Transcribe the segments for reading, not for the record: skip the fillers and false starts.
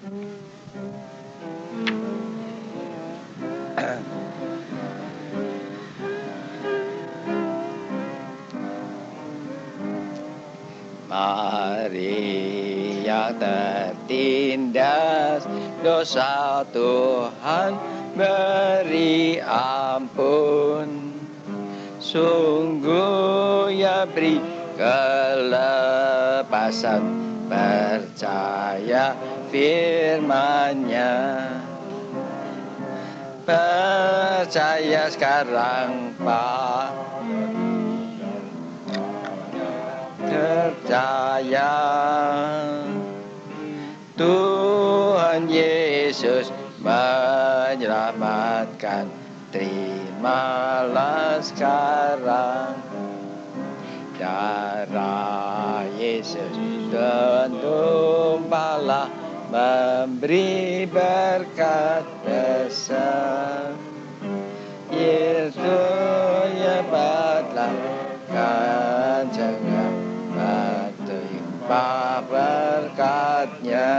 Mari yang tertindas dosa Tuhan beri ampun. Sungguh ya beri kelepasan, percaya firman-Nya. Percaya sekarang Pak, percaya Tuhan Yesus menyelamatkan. Terimalah sekarang darah Yesus tumpahlah memberi berkat besar. Yesus ya batalkan jangan berlimpah berkat-Nya.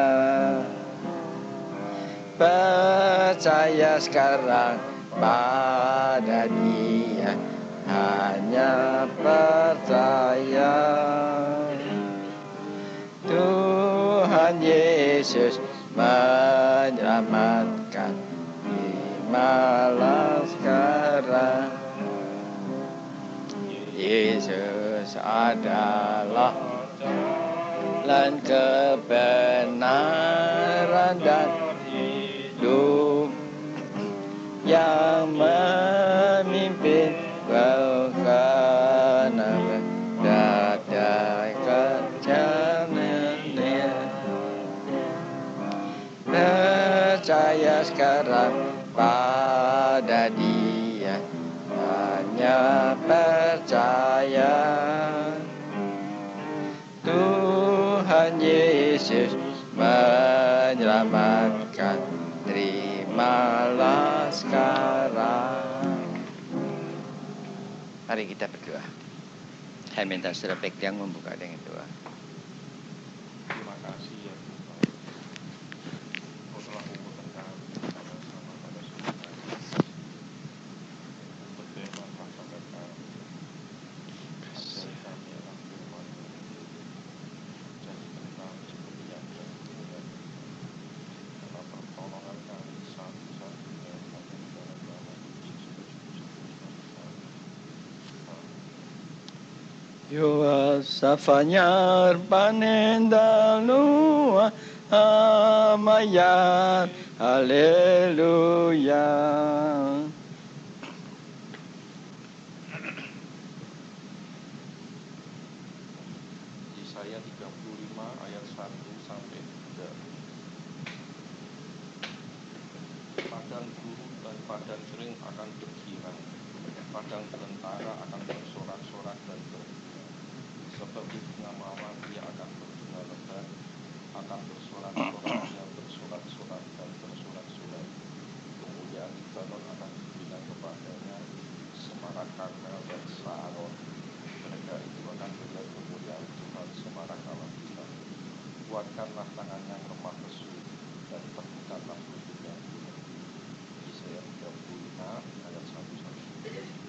Percaya sekarang pada Dia, hanya percaya Tuhan Yesus menyelamatkan. Terimalah sekarang Yesus adalah jalan kebenaran dan hidup yang memimpin kebenaran dadai kerjanya. Percaya sekarang pada Dia, hanya percaya Tuhan Yesus menyelamatkan. Terimalah sekarang. Mari kita berdoa. Saya minta saudara pegang membuka dengan doa. Terima kasih ya Tuhan. Kau telah memudahkan sama-sama pada sore hari. Bertema pada kami. Ajari kami akan firman-Mu. Jadikan kami seperti yang Tuhan. Karena pertolongan kami satu-satunya hanya di dalam nama Yesus Kristus. Yoa safanyar panendalua amayan, haleluya. Yesaya 35 ayat 1 sampai 3. Padang gurun dan padang kering akan bergirang, padang belantara akan bersorak-sorak dan berbunga. Seperti bunga mawar dia akan berbunga lebat, akan bersorak-sorak, dia bersorak-sorak dan bersorak-sorak. Kemuliaan Libanon akan diberikan kepadanya, semarak Karmel dan Saron. Mereka itu akan melihat kemuliaan Tuhan semarak Allah kita. Kuatkanlah tangan yang lemah lesu dan teguhkanlah lutut yang kuat. Yesaya 35 ayat 1 sampai 3.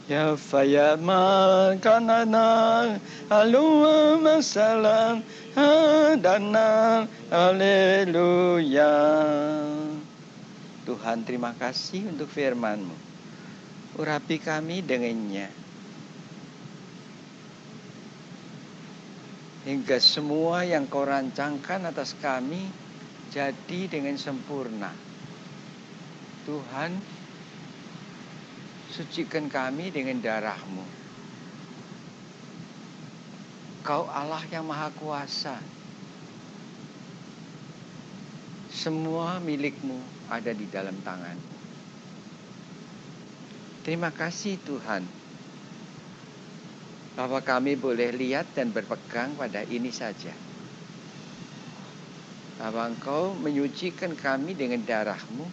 Ya fayama kanana alua masalam hadana haleluya. Tuhan, terima kasih untuk firman-Mu. Urapi kami dengannya, hingga semua yang Kau rancangkan atas kami jadi dengan sempurna. Tuhan, sucikan kami dengan darah-Mu. Kau Allah yang Maha Kuasa. Semua milik-Mu ada di dalam tangan-Mu. Terima kasih Tuhan, bahwa kami boleh lihat dan berpegang pada ini saja. Bahwa Engkau menyucikan kami dengan darah-Mu,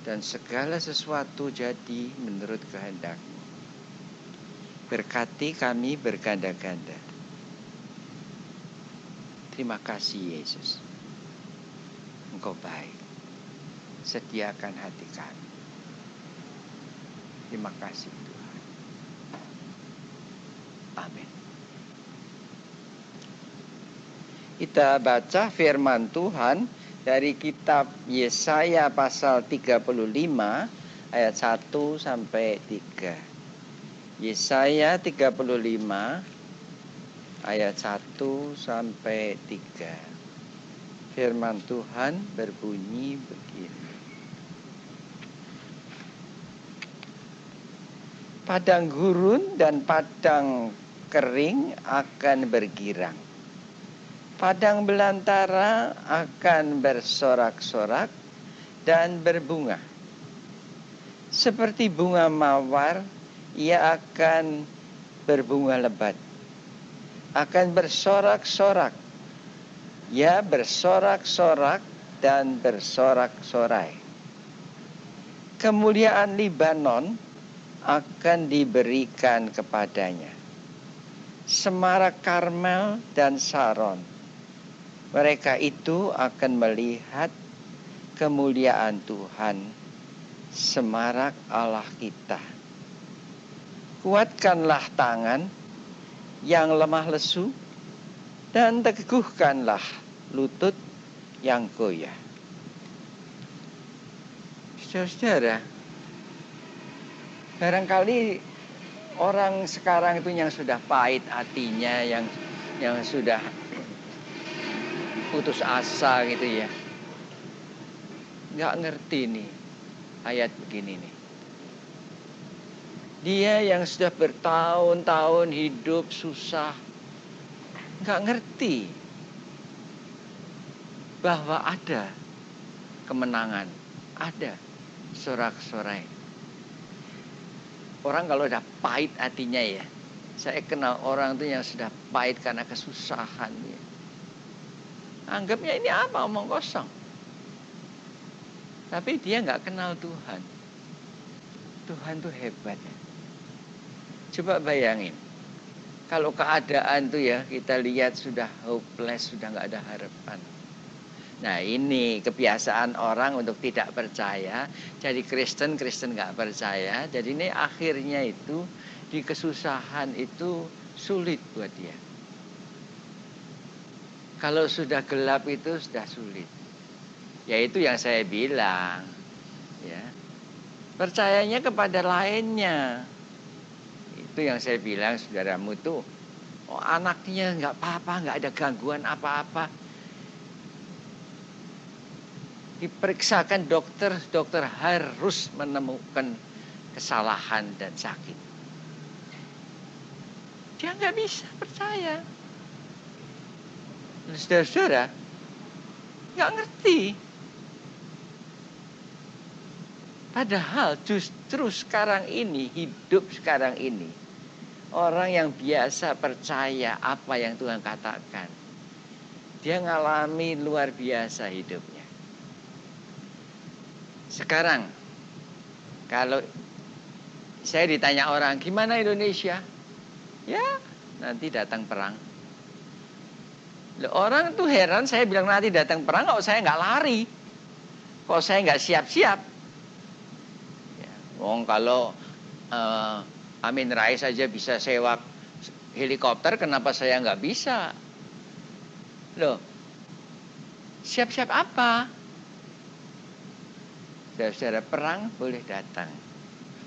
dan segala sesuatu jadi menurut kehendak-Mu. Berkati kami berganda-ganda. Terima kasih Yesus. Engkau baik. Sediakan hati kami. Terima kasih Tuhan. Amin. Kita baca firman Tuhan dari kitab Yesaya pasal 35 ayat 1 sampai 3. Yesaya 35 ayat 1 sampai 3. Firman Tuhan berbunyi begini. Padang gurun dan padang kering akan bergirang. Padang belantara akan bersorak-sorak dan berbunga. Seperti bunga mawar, ia akan berbunga lebat. Akan bersorak-sorak. Ya, bersorak-sorak dan bersorak-sorai. Kemuliaan Libanon akan diberikan kepadanya. Semarak Karmel dan Saron. Mereka itu akan melihat kemuliaan Tuhan, semarak Allah kita. Kuatkanlah tangan yang lemah lesu, dan teguhkanlah lutut yang goyah. Saudara, barangkali orang sekarang itu yang sudah pahit hatinya, yang sudah putus asa gitu ya, nggak ngerti nih ayat begini nih. Dia yang sudah bertahun-tahun hidup susah, nggak ngerti bahwa ada kemenangan, ada sorak-sorai. Orang kalau udah pahit hatinya ya, saya kenal orang tuh yang sudah pahit karena kesusahan ya. Anggapnya ini apa, omong kosong. Tapi dia nggak kenal Tuhan. Tuhan tuh hebat ya. Coba bayangin, kalau keadaan tuh ya kita lihat sudah hopeless, sudah nggak ada harapan. Nah ini kebiasaan orang untuk tidak percaya. Jadi Kristen nggak percaya. Jadi ini akhirnya itu di kesusahan itu sulit buat dia. Kalau sudah gelap itu sudah sulit. Ya itu yang saya bilang. Ya, percayanya kepada lainnya. Itu yang saya bilang, saudaramu tuh, oh anaknya nggak apa-apa, nggak ada gangguan apa-apa. Diperiksakan dokter harus menemukan kesalahan dan sakit. Dia nggak bisa percaya. Saudara-saudara nggak ngerti. Padahal justru sekarang ini, hidup sekarang ini, orang yang biasa percaya apa yang Tuhan katakan, dia ngalami luar biasa hidupnya. Sekarang, kalau saya ditanya orang, gimana Indonesia? Ya, nanti datang perang. Orang tuh heran, saya bilang nanti datang perang, kok saya nggak lari? Kok saya nggak siap-siap? Ya, kalau Amin Rais saja bisa sewa helikopter, kenapa saya nggak bisa? Loh, siap-siap apa? Saudara, perang boleh datang.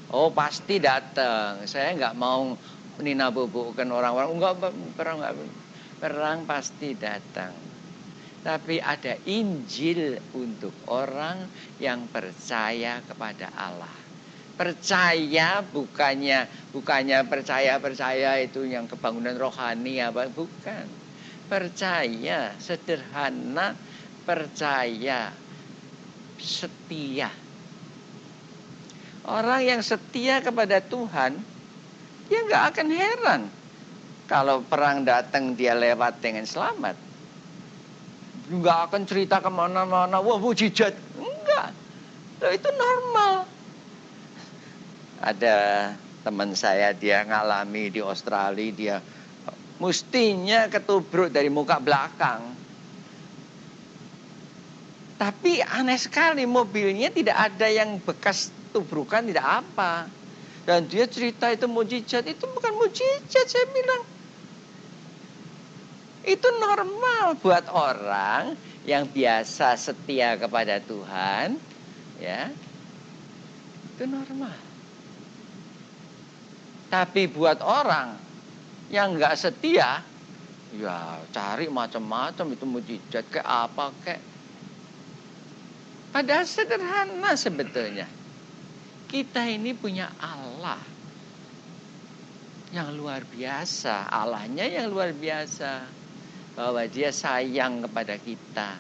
Oh, pasti datang. Saya nggak mau nina bobokkan orang-orang. Enggak, perang pasti datang. Tapi ada Injil untuk orang yang percaya kepada Allah. Percaya bukannya percaya itu yang kebangunan rohani apa, bukan. Percaya sederhana, percaya setia. Orang yang setia kepada Tuhan, dia nggak akan heran kalau perang datang dia lewat dengan selamat. Nggak akan cerita kemana-mana, wah mujizat, enggak. Loh, itu normal. Ada teman saya, dia ngalami di Australia, dia mestinya ketubruk dari muka belakang. Tapi aneh sekali, mobilnya tidak ada yang bekas tubrukan, tidak apa. Dan dia cerita itu mujizat, itu bukan mujizat, saya bilang. Itu normal buat orang yang biasa setia kepada Tuhan, ya. Itu normal. Tapi buat orang yang nggak setia, ya cari macam-macam itu mujizat kayak apa kayak. Padahal sederhana sebetulnya. Kita ini punya Allah yang luar biasa. Allahnya yang luar biasa. Bahwa dia sayang kepada kita.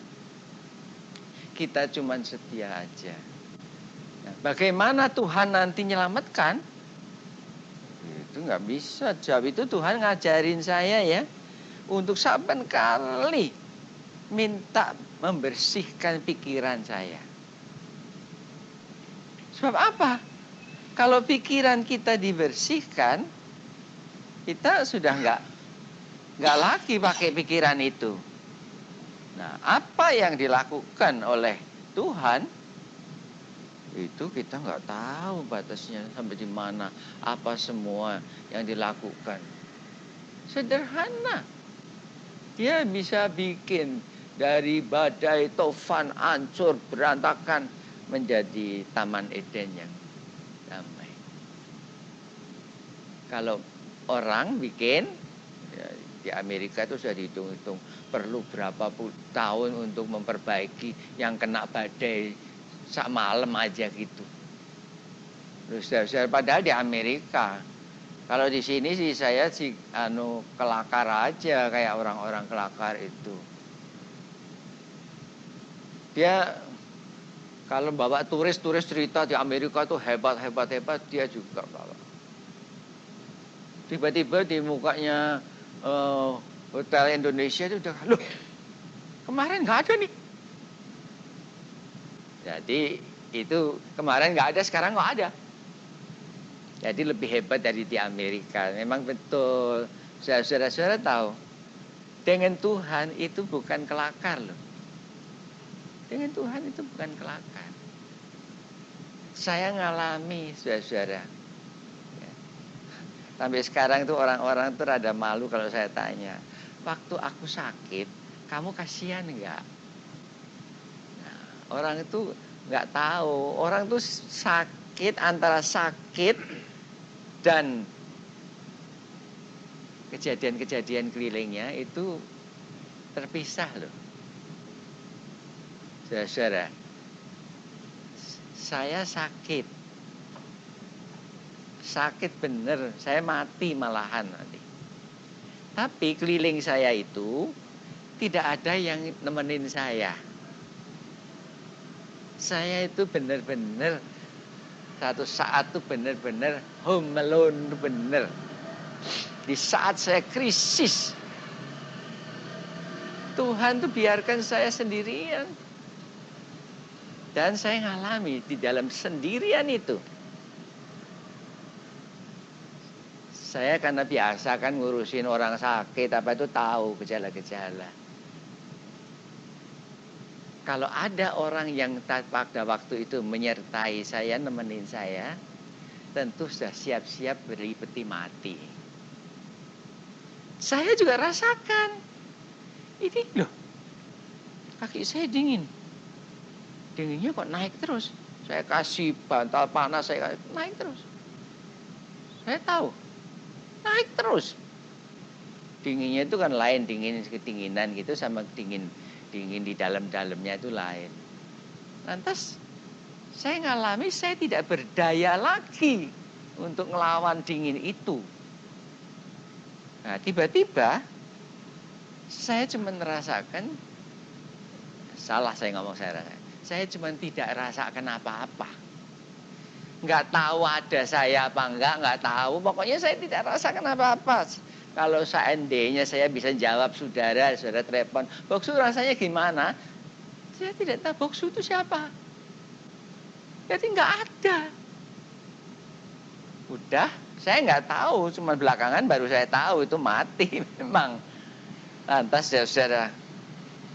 Kita cuma setia aja. Nah, bagaimana Tuhan nanti menyelamatkan? Itu nggak bisa. Jawab itu Tuhan ngajarin saya ya. Untuk saban kali minta membersihkan pikiran saya. Sebab apa? Kalau pikiran kita dibersihkan, kita sudah nggak lagi pakai pikiran itu. Nah, apa yang dilakukan oleh Tuhan itu kita nggak tahu batasnya sampai di mana, apa semua yang dilakukan. Sederhana. Dia bisa bikin dari badai, tofan, hancur, berantakan menjadi Taman Eden yang damai. Kalau orang bikin, ya, di Amerika itu sudah dihitung-hitung perlu berapa puluh tahun untuk memperbaiki yang kena badai sak malam aja gitu. Terus padahal di Amerika, kalau di sini sih saya sih kelakar aja kayak orang-orang kelakar itu. Dia kalau bawa turis cerita di Amerika tuh hebat, dia juga bawa. Tiba-tiba di mukanya hotel Indonesia itu udah, loh kemarin nggak ada nih. Jadi itu kemarin nggak ada, sekarang nggak ada. Jadi lebih hebat dari di Amerika. Memang betul. Saudara-saudara tahu, dengan Tuhan itu bukan kelakar loh. Dengan Tuhan itu bukan kelakar. Saya ngalami, saudara-saudara. Ya. Sampai sekarang itu orang-orang tuh rada malu kalau saya tanya. Waktu aku sakit, kamu kasihan nggak? Nah, orang itu nggak tahu. Orang tuh sakit, antara sakit dan kejadian-kejadian kelilingnya itu terpisah loh. Saudara, saya sakit bener, saya mati malahan nanti. Tapi keliling saya itu tidak ada yang nemenin saya. Saya itu bener-bener satu saat tuh bener-bener home alone, bener. Di saat saya krisis, Tuhan tuh biarkan saya sendirian. Dan saya ngalami di dalam sendirian itu. Saya karena biasa kan ngurusin orang sakit, apa itu tahu gejala-gejala. Kalau ada orang yang pada waktu itu menyertai saya, nemenin saya, tentu sudah siap-siap beri peti mati. Saya juga rasakan. Ini loh, kaki saya dingin. Dinginnya kok naik terus. Saya kasih bantal panas, saya kasih, naik terus. Saya tahu, naik terus. Dinginnya itu kan lain, dingin ketinginan gitu sama dingin di dalam-dalamnya itu lain. Lantas saya ngalami saya tidak berdaya lagi untuk ngelawan dingin itu. Nah, tiba-tiba saya cuma merasakan, salah saya ngomong saya cuma tidak rasakan apa-apa. Nggak tahu ada saya apa nggak tahu. Pokoknya saya tidak rasakan apa-apa. Kalau seandainya saya bisa jawab saudara telepon, Boksu rasanya gimana? Saya tidak tahu Boksu itu siapa. Jadi nggak ada. Udah, saya nggak tahu. Cuma belakangan baru saya tahu itu mati memang. Lantas ya saudara,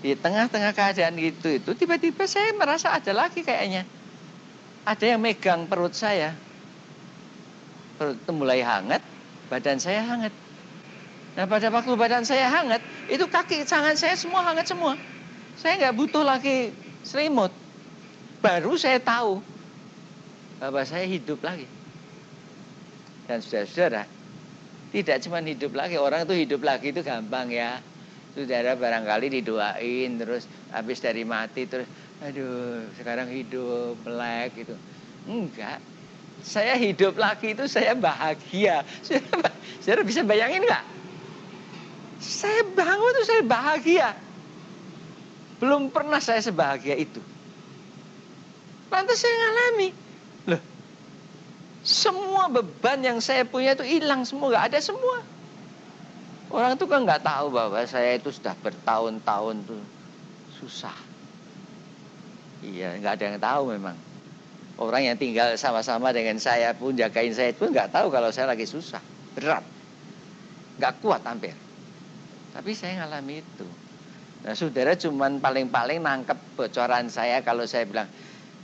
di tengah-tengah keadaan gitu itu tiba-tiba saya merasa ada lagi kayaknya. Ada yang megang perut saya. Perut itu mulai hangat, badan saya hangat. Nah pada waktu badan saya hangat, itu kaki tangan saya semua hangat semua. Saya nggak butuh lagi selimut. Baru saya tahu bahwa saya hidup lagi. Dan saudara-saudara, tidak cuma hidup lagi, orang itu hidup lagi itu gampang ya. Saudara barangkali didoain terus habis dari mati terus, aduh sekarang hidup melek gitu. Enggak, saya hidup lagi itu saya bahagia. Saudara bisa bayangin nggak? Saya bangun tuh saya bahagia. Belum pernah saya sebahagia itu. Lantas saya ngalami, loh, semua beban yang saya punya itu hilang semua, nggak ada semua. Orang tuh kan nggak tahu bahwa saya itu sudah bertahun-tahun tuh susah. Iya, nggak ada yang tahu memang. Orang yang tinggal sama-sama dengan saya pun jagain saya pun nggak tahu kalau saya lagi susah, berat, nggak kuat hampir. Tapi saya ngalami itu. Nah saudara cuman paling-paling nangkep bocoran saya kalau saya bilang,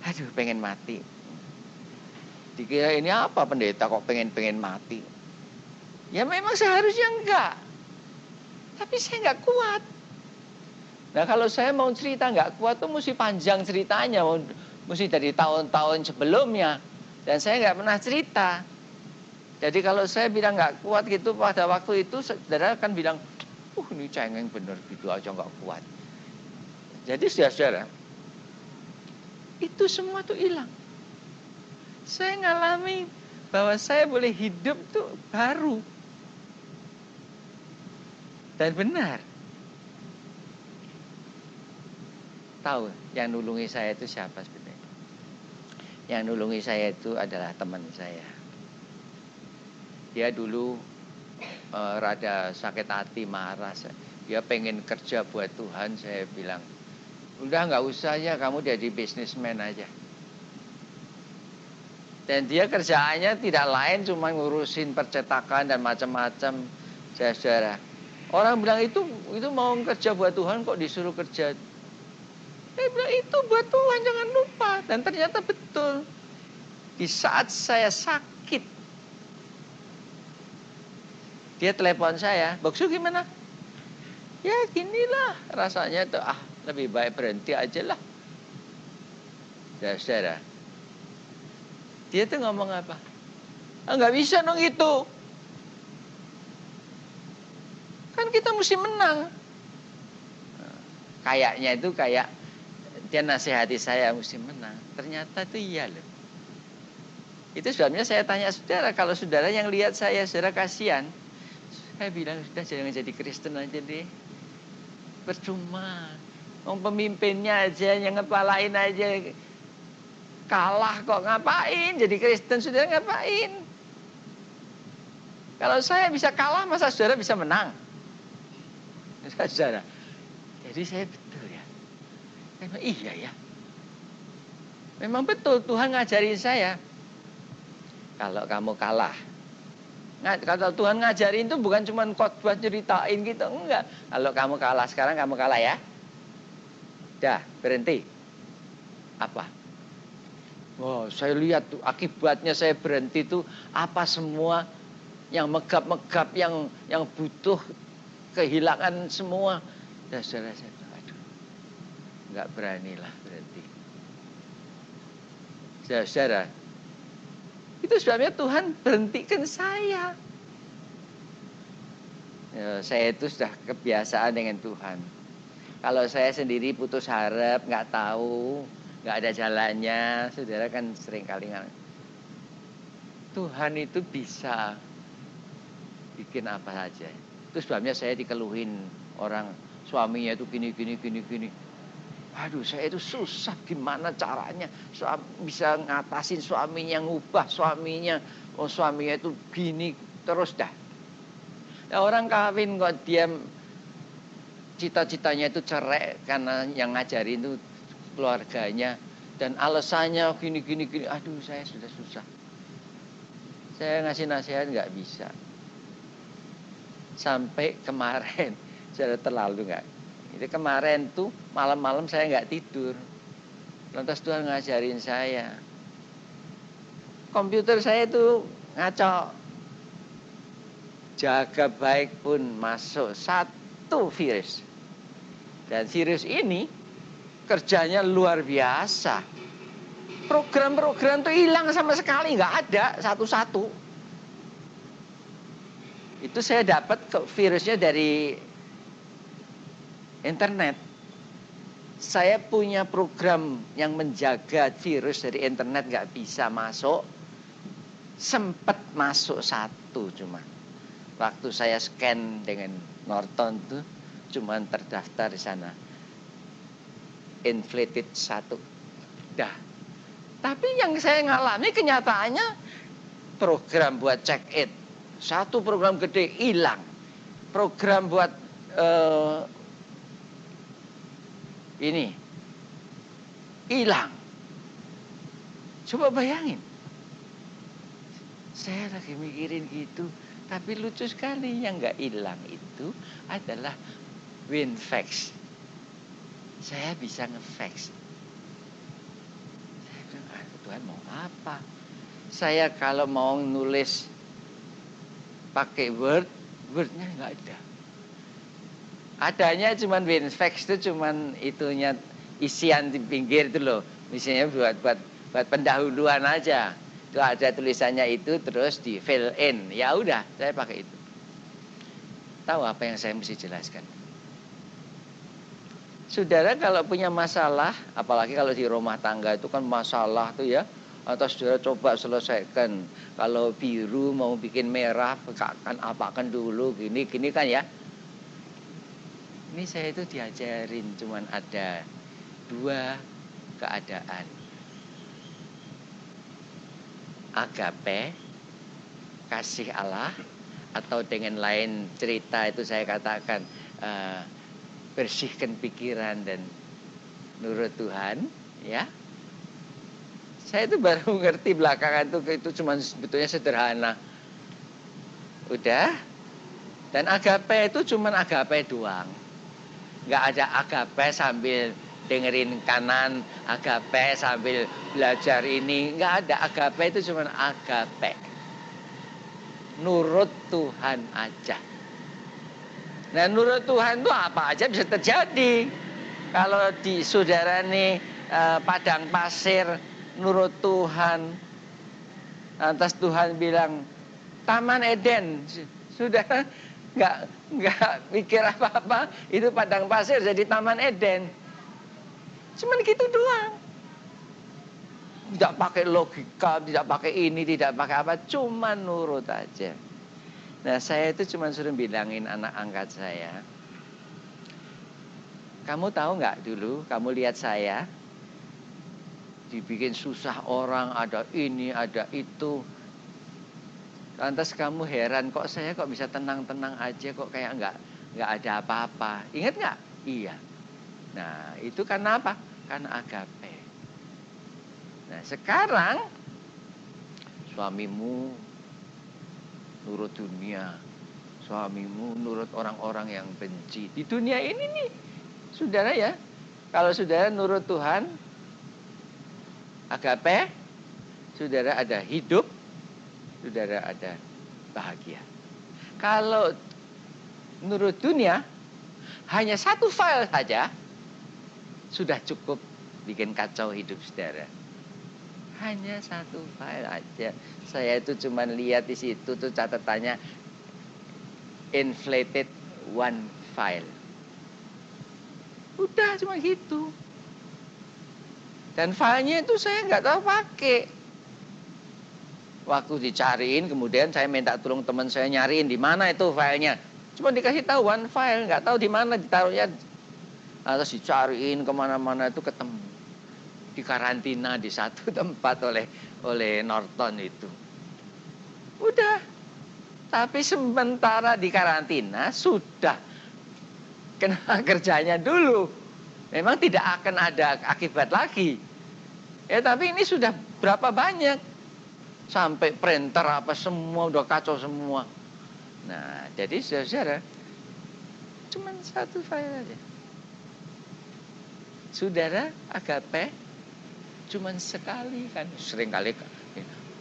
aduh pengen mati. Dikira ini apa pendeta kok pengen mati. Ya memang seharusnya enggak. Tapi saya enggak kuat. Nah kalau saya mau cerita enggak kuat tuh mesti panjang ceritanya. Mesti dari tahun-tahun sebelumnya. Dan saya enggak pernah cerita. Jadi kalau saya bilang enggak kuat gitu pada waktu itu saudara kan bilang, ini cengeng bener gitu aja enggak kuat. Jadi saudara, itu semua tuh hilang. Saya ngalami bahwa saya boleh hidup tuh baru. Dan benar. Tahu yang nulungi saya itu siapa sebenarnya? Yang nulungi saya itu adalah teman saya. Dia dulu rada sakit hati, marah. Dia pengen kerja buat Tuhan, saya bilang, udah nggak usah ya, kamu jadi businessman aja. Dan dia kerjaannya tidak lain cuma ngurusin percetakan dan macam-macam, saudara. Orang bilang itu mau kerja buat Tuhan kok disuruh kerja. Dia bilang itu buat Tuhan, jangan lupa. Dan ternyata betul. Di saat saya sakit, dia telepon saya, Boksu gimana? Ya ginilah rasanya tuh, lebih baik berhenti aja lah. Saudara, dia tuh ngomong apa? Nggak bisa dong itu. Kan kita mesti menang. Kayaknya itu kayak dia nasihati saya mesti menang. Ternyata itu iya loh. Itu sebabnya saya tanya saudara, kalau saudara yang lihat saya, saudara kasihan. Saya bilang, sudah jangan jadi Kristen aja deh. Percuma. Pemimpinnya aja, yang ngepalain aja kalah kok, ngapain jadi Kristen, saudara ngapain? Kalau saya bisa kalah, masa saudara bisa menang? Saudara, jadi saya betul ya. Memang iya ya. Memang betul Tuhan ngajarin saya. Kalau kamu kalah, kalau Tuhan ngajarin itu bukan cuma khotbah ceritain gitu, enggak. Kalau kamu kalah sekarang, kamu kalah ya. Dah, berhenti. Apa? Wow, saya lihat tuh akibatnya saya berhenti tuh apa semua yang megap-megap, yang butuh kehilangan semua. Dan saudara saya bilang, aduh, nggak beranilah berhenti. Saudara, itu sebabnya Tuhan berhentikan saya. Ya, saya itu sudah kebiasaan dengan Tuhan. Kalau saya sendiri putus harap, nggak tahu, nggak ada jalannya, saudara kan sering kali Tuhan itu bisa bikin apa saja. Itu sebabnya saya dikeluhin orang suaminya itu gini. Aduh, saya itu susah gimana caranya bisa ngatasin suaminya, ngubah suaminya. Oh, suaminya itu gini terus dah. Nah, orang kawin kok diam, cita-citanya itu cerai karena yang ngajarin itu keluarganya dan alasannya gini. Aduh, saya sudah susah. Saya ngasih nasihat nggak bisa. Sampai kemarin, saya terlalu nggak. Itu kemarin tuh malam-malam saya nggak tidur. Lantas Tuhan ngajarin saya. Komputer saya itu ngaco. Jaga baik pun masuk satu virus. Dan virus ini kerjanya luar biasa. Program-program tuh hilang sama sekali, nggak ada satu-satu. Itu saya dapat virusnya dari internet. Saya punya program yang menjaga virus dari internet nggak bisa masuk. Sempat masuk satu cuma. Waktu saya scan dengan Norton tuh cuma terdaftar di sana. Inflated 1. Dah. Tapi yang saya ngalami kenyataannya program buat check in. Satu program gede hilang. Program buat ini hilang. Coba bayangin. Saya lagi mikirin gitu, tapi lucu sekali yang nggak hilang itu adalah WinFax. Saya bisa ngefax. Saya bilang, Tuhan mau apa? Saya kalau mau nulis pakai Word-nya nggak ada. Adanya cuman WinFax itu cuman itunya isian di pinggir itu loh. Misalnya buat pendahuluan aja. Itu ada tulisannya itu terus di fill in. Ya udah, saya pakai itu. Tahu apa yang saya mesti jelaskan? Saudara kalau punya masalah, apalagi kalau di rumah tangga itu kan masalah tuh ya. Atau saudara coba selesaikan. Kalau biru mau bikin merah, apakan dulu gini kan ya. Ini saya itu diajarin cuman ada 2 keadaan. Agape, kasih Allah, atau dengan lain cerita itu saya katakan bersihkan pikiran dan nurut Tuhan, ya. Saya itu baru ngerti belakangan itu cuma sebetulnya sederhana. Udah. Dan agape itu cuma agape doang. Nggak ada agape sambil dengerin kanan, agape sambil belajar ini. Nggak ada, agape itu cuma agape. Nurut Tuhan aja. Nah, nurut Tuhan itu apa aja bisa terjadi. Kalau di saudara nih padang pasir nurut Tuhan. Lantas Tuhan bilang Taman Eden. Sudah nggak mikir apa-apa, itu padang pasir jadi Taman Eden. Cuman gitu doang. Tidak pakai logika, tidak pakai ini, tidak pakai apa, cuman nurut aja. Nah, saya itu cuma suruh bilangin anak angkat saya. Kamu tahu nggak dulu, kamu lihat saya dibikin susah orang, ada ini, ada itu. Lantas kamu heran kok saya kok bisa tenang-tenang aja, kok kayak nggak ada apa-apa. Ingat nggak? Iya. Nah, itu karena apa? Karena agape. Nah, sekarang suamimu nurut dunia, suamimu nurut orang-orang yang benci. Di dunia ini nih, saudara ya, kalau saudara nurut Tuhan, agape, saudara ada hidup, saudara ada bahagia. Kalau menurut dunia, hanya satu file saja sudah cukup bikin kacau hidup saudara. Hanya satu file aja. Saya itu cuma lihat di situ tuh catatannya inflated one file. Udah cuma gitu. Dan filenya itu saya nggak tahu pakai. Waktu dicariin, kemudian saya minta tolong teman saya nyariin di mana itu filenya. Cuma dikasih tahu one file, nggak tahu di mana ditaruhnya. Terus dicariin kemana-mana itu ketemu. Di karantina di satu tempat oleh Norton itu. Udah. Tapi sementara di karantina sudah kena kerjanya dulu. Memang tidak akan ada akibat lagi. Ya tapi ini sudah berapa banyak. Sampai printer apa semua udah kacau semua. Nah, jadi saudara, cuma satu file aja. Saudara, agape cuma sekali kan. Sering kali,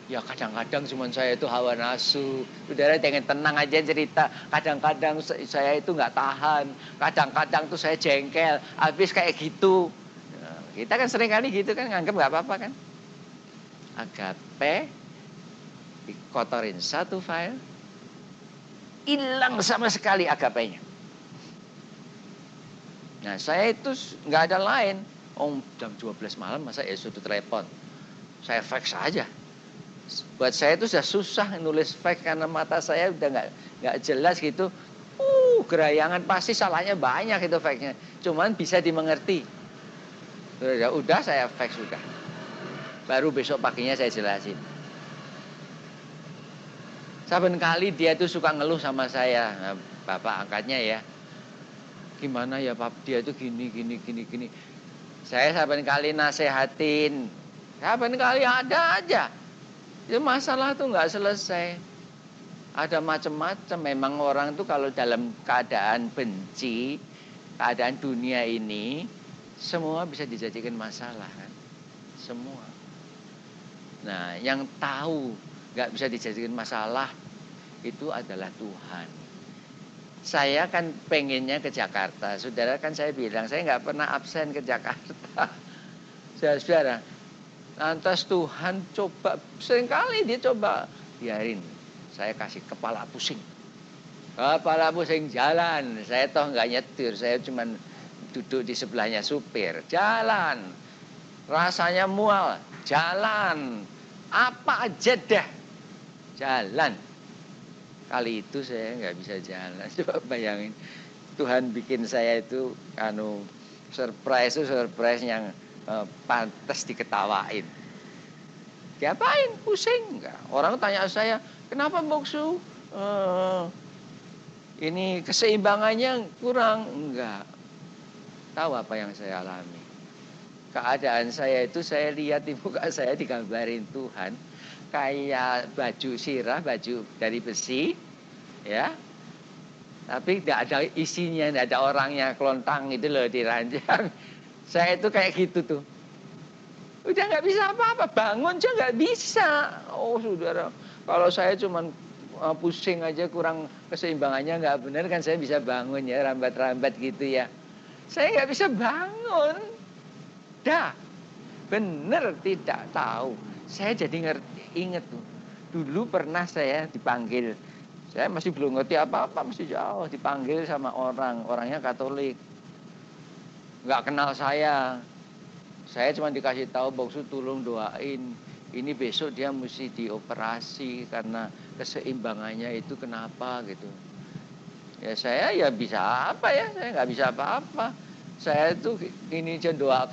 ya kadang-kadang cuma saya itu hawa nafsu. Saudara jangan tenang aja cerita. Kadang-kadang saya itu nggak tahan. Kadang-kadang tuh saya jengkel. Habis kayak gitu. Nah, kita kan sering kali gitu kan, nganggep nggak apa-apa kan. Agape dikotorin satu file, hilang sama sekali agapenya. Nah saya itu nggak ada lain. Jam 12 malam masa sudah telepon. Saya fax saja. Buat saya itu sudah susah nulis fax karena mata saya udah nggak jelas gitu. Gerayangan pasti salahnya banyak itu faxnya. Cuman bisa dimengerti. Udah saya fax sudah. Baru besok paginya saya jelasin. Saben kali dia tuh suka ngeluh sama saya, nah, bapak angkatnya ya. Gimana ya Pak, dia tuh gini. Saya saben kali nasehatin, saben kali ada aja. Ya masalah tuh nggak selesai. Ada macam-macam. Memang orang tuh kalau dalam keadaan benci, keadaan dunia ini, semua bisa dijadikan masalah kan. Semua. Nah, yang tahu nggak bisa dijadikan masalah itu adalah Tuhan. Saya kan pengennya ke Jakarta. Saudara kan saya bilang saya nggak pernah absen ke Jakarta. Saudara, lantas Tuhan coba seringkali dia coba biarin saya kasih kepala pusing jalan. Saya toh nggak nyetir, saya cuma duduk di sebelahnya supir. Jalan, rasanya mual. Jalan, apa aja dah. Jalan. Kali itu saya nggak bisa jalan. Coba bayangin, Tuhan bikin saya itu surprise yang pantas diketawain. Diapain? Pusing enggak? Orang tanya saya, kenapa Boksu? Ini keseimbangannya kurang? Enggak. Tahu apa yang saya alami? Keadaan saya itu saya lihat di muka saya digambarin Tuhan kayak baju sirah, baju dari besi, ya. Tapi tidak ada isinya, tidak ada orangnya, kelontang itu loh di ranjang. Saya itu kayak gitu tuh. Udah nggak bisa apa-apa, bangun aja nggak bisa. Oh saudara, kalau saya cuman pusing aja kurang keseimbangannya nggak benar kan saya bisa bangun ya, rambat-rambat gitu ya. Saya nggak bisa bangun. Dah, bener tidak tahu. Saya jadi inget tuh. Dulu pernah saya dipanggil. Saya masih belum ngerti apa-apa, masih jauh. Dipanggil sama orangnya Katolik. Nggak kenal saya. Saya cuma dikasih tahu, Boksu tolong doain. Ini besok dia mesti dioperasi karena keseimbangannya itu kenapa gitu. Ya saya ya bisa apa ya, saya nggak bisa apa-apa. Saya tuh ini aja doa